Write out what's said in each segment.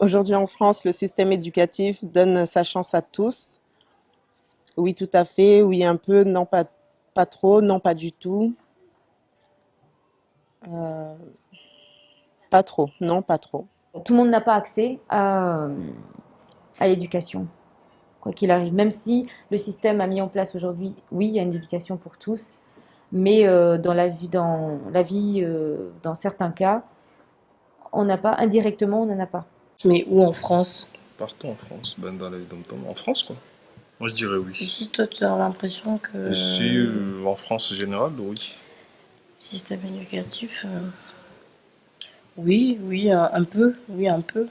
Aujourd'hui en France, le système éducatif donne sa chance à tous. Oui, tout à fait. Oui, un peu. Non, pas trop. Non, pas du tout. Euh, Pas trop. Non, pas trop. Tout le monde n'a pas accès à l'éducation, quoi qu'il arrive. Même si le système a mis en place aujourd'hui, oui, il y a une éducation pour tous, mais dans certains cas, on n'a pas, indirectement, on n'en a pas. Mais où en France? Partout en France, ben dans les dom en France quoi. Moi je dirais oui. Ici, toi, tu as l'impression que Ici, le en France générale, oui. système éducatif, oui, oui, un peu, oui, un peu.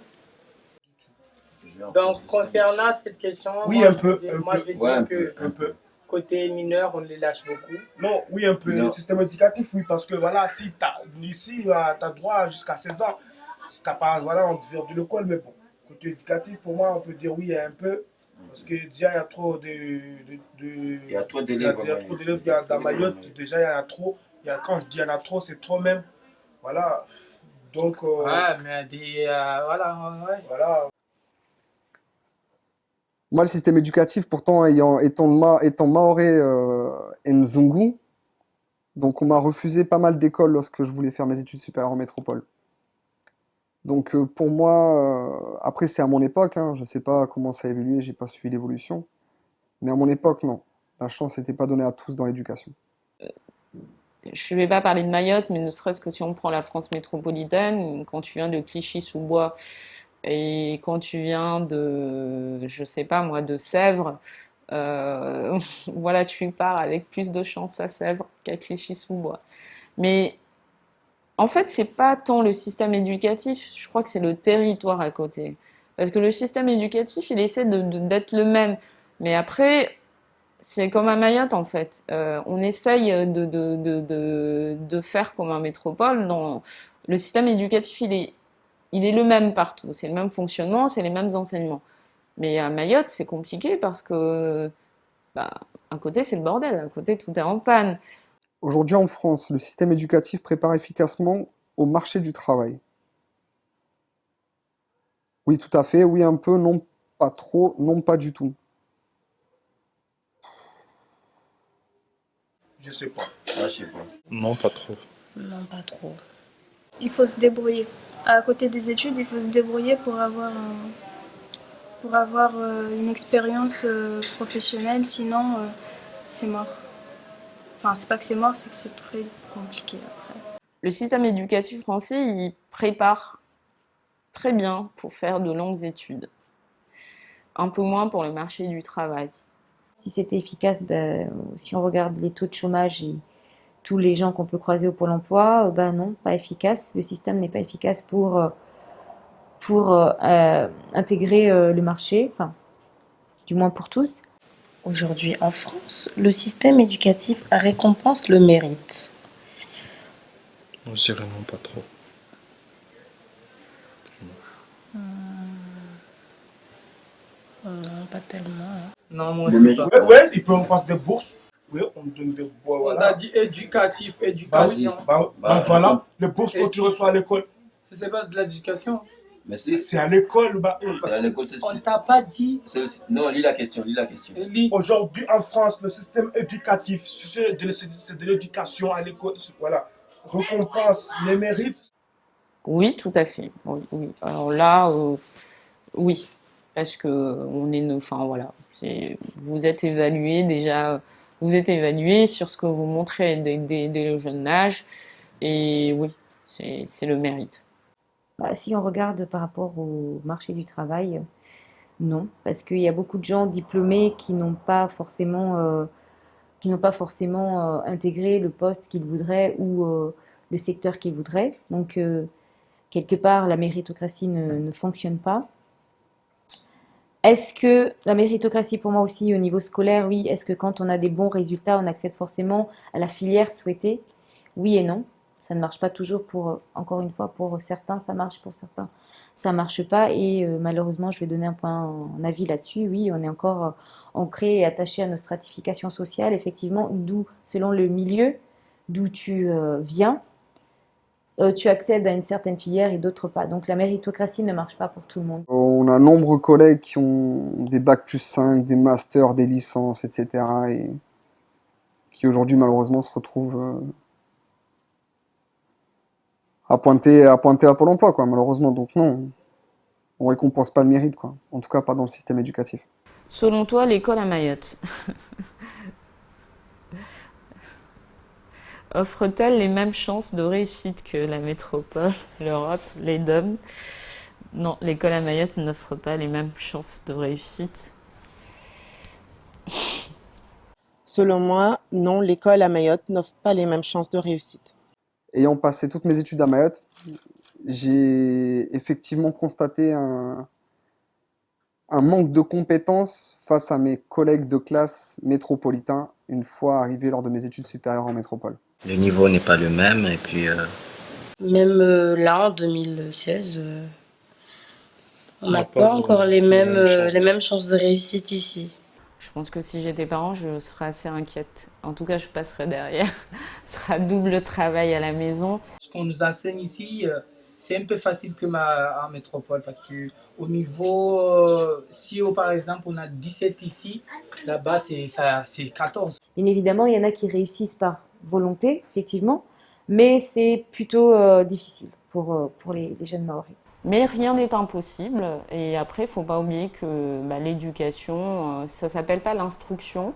Donc, concernant cette question, Oui, moi, un peu, un moi, peu. je vais Ouais, dire un que peu, un peu. côté mineur, on les lâche beaucoup. Non, oui, un peu. Non. Le système éducatif, oui, parce que voilà, si ici, tu as droit jusqu'à 16 ans. Si t'as pas, voilà, on te vire de l'école, mais bon. Côté éducatif, pour moi, on peut dire oui, un peu. Parce que déjà, il y a trop Il y a trop il y a, d'élèves. il y a trop d'élèves, il y a dans Mayotte, déjà, il y en a trop. Quand je dis il y en a trop, c'est trop même. Voilà. Donc, Ouais, mais voilà, ouais. voilà. Moi, le système éducatif, pourtant, étant maoré et Mzungu, donc on m'a refusé pas mal d'écoles lorsque je voulais faire mes études supérieures en métropole. Donc pour moi, après c'est à mon époque, hein, je sais pas comment ça a évolué, j'ai pas suivi l'évolution, mais à mon époque, non. La chance n'était pas donnée à tous dans l'éducation. Je ne vais pas parler de Mayotte, mais ne serait-ce que si on prend la France métropolitaine, quand tu viens de Clichy-sous-Bois et quand tu viens de, je sais pas moi, de Sèvres, voilà, tu pars avec plus de chance à Sèvres qu'à Clichy-sous-Bois. Mais en fait, c'est pas tant le système éducatif, je crois que c'est le territoire à côté. Parce que le système éducatif, il essaie d'être le même. Mais après, c'est comme à Mayotte en fait. On essaye de faire comme un métropole. Non, le système éducatif, il est le même partout. C'est le même fonctionnement, c'est les mêmes enseignements. Mais à Mayotte, c'est compliqué parce que, bah, à côté, c'est le bordel. À côté, tout est en panne. Aujourd'hui en France, le système éducatif prépare efficacement au marché du travail. Oui, tout à fait, oui un peu, non pas trop, non pas du tout. Je sais pas. Ah, je sais pas. Non, pas trop. Non, pas trop. Il faut se débrouiller. À côté des études, il faut se débrouiller pour avoir une expérience professionnelle, sinon c'est mort. Enfin, c'est pas que c'est mort, c'est que c'est très compliqué après. Le système éducatif français, il prépare très bien pour faire de longues études. Un peu moins pour le marché du travail. Si c'était efficace, ben, si on regarde les taux de chômage et tous les gens qu'on peut croiser au Pôle emploi, ben non, pas efficace. Le système n'est pas efficace pour intégrer le marché, enfin, du moins pour tous. Aujourd'hui en France, le système éducatif récompense le mérite. Moi je dirais non, pas trop. Non, pas tellement. Non, moi Le aussi mérite. pas. Ouais, ouais, ils peuvent passer des bourses. Oui, on donne des bourses. On a Voilà. dit éducatif, Bah oui, éducation. voilà. Les bourses que tu reçois à l'école. C'est pas de l'éducation. Mais c'est C'est à l'école, bah. à l'école, c'est On t'a pas dit. Non, lis la question, lis la question. Lis. Aujourd'hui, en France, le système éducatif, c'est de l'éducation à l'école, voilà, récompense les mérites. Oui, tout à fait. Oui, oui. Alors là, oui, parce que enfin voilà, vous êtes évalué déjà, vous êtes évalué sur ce que vous montrez dès le jeune âge, et oui, c'est le mérite. Bah, si on regarde par rapport au marché du travail, non, parce qu'il y a beaucoup de gens diplômés qui n'ont pas forcément intégré le poste qu'ils voudraient ou le secteur qu'ils voudraient. Donc, quelque part, la méritocratie ne fonctionne pas. Est-ce que la méritocratie, pour moi aussi, au niveau scolaire, oui, est-ce que quand on a des bons résultats, on accède forcément à la filière souhaitée? Oui et non. Ça ne marche pas toujours encore une fois, pour certains, ça marche, pour certains, ça marche pas. Et malheureusement, je vais donner un avis là-dessus. Oui, on est encore ancré et attaché à nos stratifications sociales, effectivement, d'où, selon le milieu d'où tu viens, tu accèdes à une certaine filière et d'autres pas. Donc la méritocratie ne marche pas pour tout le monde. On a nombreux collègues qui ont des bac+5, des masters, des licences, etc. et qui aujourd'hui malheureusement se retrouvent à pointer à Pôle emploi, quoi, malheureusement. Donc non, on récompense pas le mérite, quoi. En tout cas pas dans le système éducatif. Selon toi, l'école à Mayotte offre-t-elle les mêmes chances de réussite que la métropole, l'Europe, les DOM? Non, l'école à Mayotte n'offre pas les mêmes chances de réussite. Selon moi, non, l'école à Mayotte n'offre pas les mêmes chances de réussite. Ayant passé toutes mes études à Mayotte, j'ai effectivement constaté un manque de compétences face à mes collègues de classe métropolitains une fois arrivé lors de mes études supérieures en métropole. Le niveau n'est pas le même et puis Même là, en 2016, on n'a pas encore les mêmes chances de réussite ici. Je pense que si j'étais parent, je serais assez inquiète. En tout cas, je passerais derrière. Ce sera double travail à la maison. Ce qu'on nous enseigne ici, c'est un peu facile que en métropole parce que au niveau, si par exemple on a 17 ici, là-bas c'est 14. Bien évidemment, il y en a qui réussissent par volonté, effectivement, mais c'est plutôt difficile pour les jeunes Maoris. Mais rien n'est impossible. Et après, il ne faut pas oublier que l'éducation, ça ne s'appelle pas l'instruction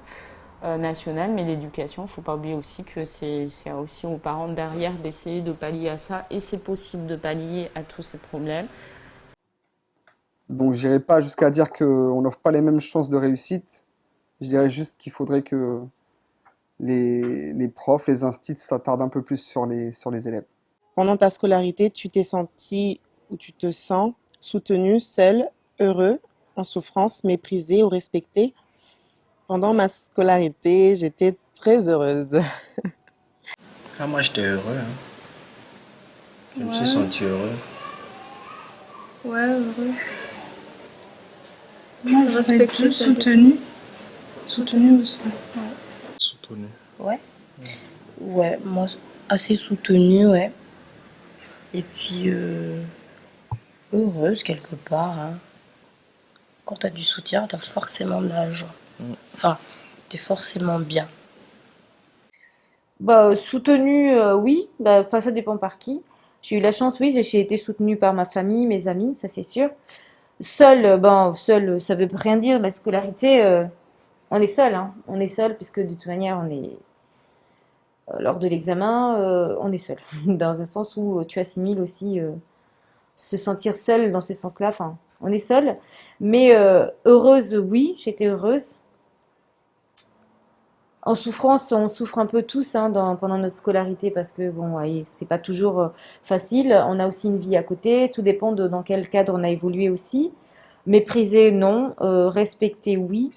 nationale, mais l'éducation, il ne faut pas oublier aussi que c'est aussi aux parents derrière d'essayer de pallier à ça. Et c'est possible de pallier à tous ces problèmes. Donc je n'irai pas jusqu'à dire qu'on n'offre pas les mêmes chances de réussite. Je dirais juste qu'il faudrait que les profs, les instituts s'attardent un peu plus sur les élèves. Pendant ta scolarité, tu t'es senti ou tu te sens soutenu, seul, heureux, en souffrance, méprisé ou respecté? Pendant ma scolarité, j'étais très heureuse. ah, moi j'étais heureux. Hein. Je me suis Ouais. senti heureux. Ouais, heureux. Moi, je Respecter, plus ça soutenu. Soutenu aussi. Soutenu. Ouais. Ouais, moi, assez soutenu, ouais. Et puis, heureuse quelque part. Hein. Quand t'as du soutien, t'as forcément de la joie. Enfin, t'es forcément bien. Soutenu, oui, ça dépend par qui. J'ai eu la chance, oui, j'ai été soutenue par ma famille, mes amis, ça c'est sûr. Seul, seul, ça veut rien dire. La scolarité, on est seul, hein. On est seul puisque de toute manière, on est lors de l'examen, on est seul. Dans un sens où tu assimiles aussi se sentir seul dans ce sens-là. Enfin, on est seul. Mais heureuse, oui, j'étais heureuse. En souffrance, on souffre un peu tous hein, pendant notre scolarité parce que bon, c'est pas toujours facile. On a aussi une vie à côté. Tout dépend de dans quel cadre on a évolué aussi. Mépriser, non. Respecter, oui.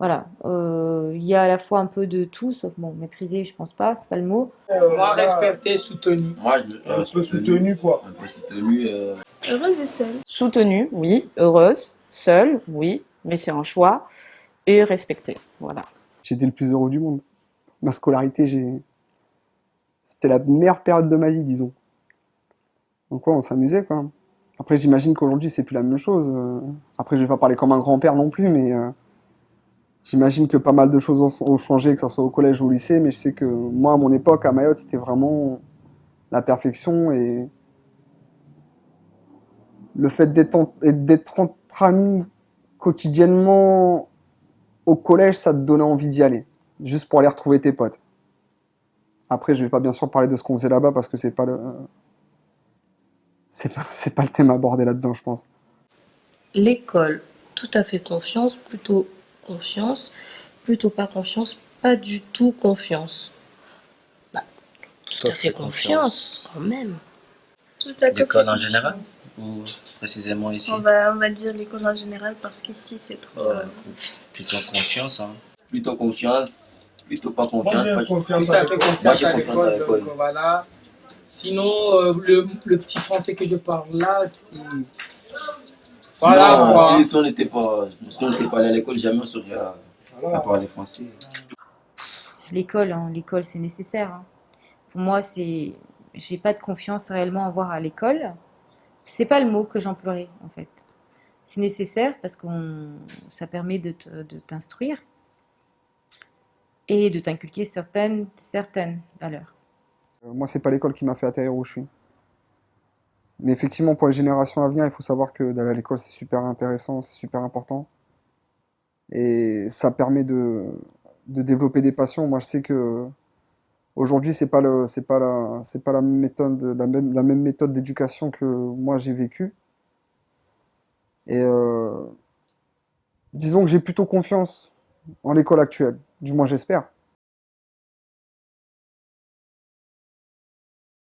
Voilà. Il y a à la fois un peu de tout, sauf bon, mépriser, je pense pas, c'est pas le mot. Moi, respecté, soutenu. Moi, Un peu soutenu, quoi. Un peu soutenu. Heureuse et seule. Soutenue, oui. Heureuse. Seule, oui. Mais c'est un choix. Et respectée. Voilà. J'étais le plus heureux du monde. Ma scolarité, c'était la meilleure période de ma vie, disons. Donc ouais, on s'amusait, quoi. Après, j'imagine qu'aujourd'hui, c'est plus la même chose. Après, je vais pas parler comme un grand-père non plus, mais j'imagine que pas mal de choses ont changé, que ce soit au collège ou au lycée, mais je sais que moi, à mon époque, à Mayotte, c'était vraiment la perfection, et le fait d'être entre amis quotidiennement au collège, ça te donnait envie d'y aller, juste pour aller retrouver tes potes. Après, je vais pas bien sûr parler de ce qu'on faisait là-bas, parce que c'est pas le thème abordé là-dedans, je pense. L'école, tout à fait confiance, plutôt pas confiance, pas du tout confiance. Tout à fait confiance, quand même. Tout à fait L'école en confiance. général ou précisément ici? On va dire l'école en général parce qu'ici c'est trop. Plutôt confiance. Hein. Plutôt confiance, plutôt pas Moi, confiance. j'ai confiance Tout à à fait l'école. Moi, confiance j'ai à confiance à l'école. l'école. Donc voilà. Sinon, le petit français que je parle là, c'est. Voilà Sinon, quoi. si on n'était pas allé à l'école, jamais on saurait à parler français. L'école, hein, l'école c'est nécessaire. Hein. Pour moi, c'est j'ai pas de confiance réellement à avoir à l'école. C'est pas le mot que j'emploierais en fait. C'est nécessaire parce que ça permet de t'instruire et de t'inculquer certaines valeurs. Moi, c'est pas l'école qui m'a fait atterrir où je suis. Mais effectivement, pour les générations à venir, il faut savoir que d'aller à l'école, c'est super intéressant, c'est super important. Et ça permet de développer des passions. Moi, je sais que aujourd'hui, c'est pas la même méthode, la même méthode d'éducation que moi j'ai vécue. Et disons que j'ai plutôt confiance en l'école actuelle. Du moins, j'espère.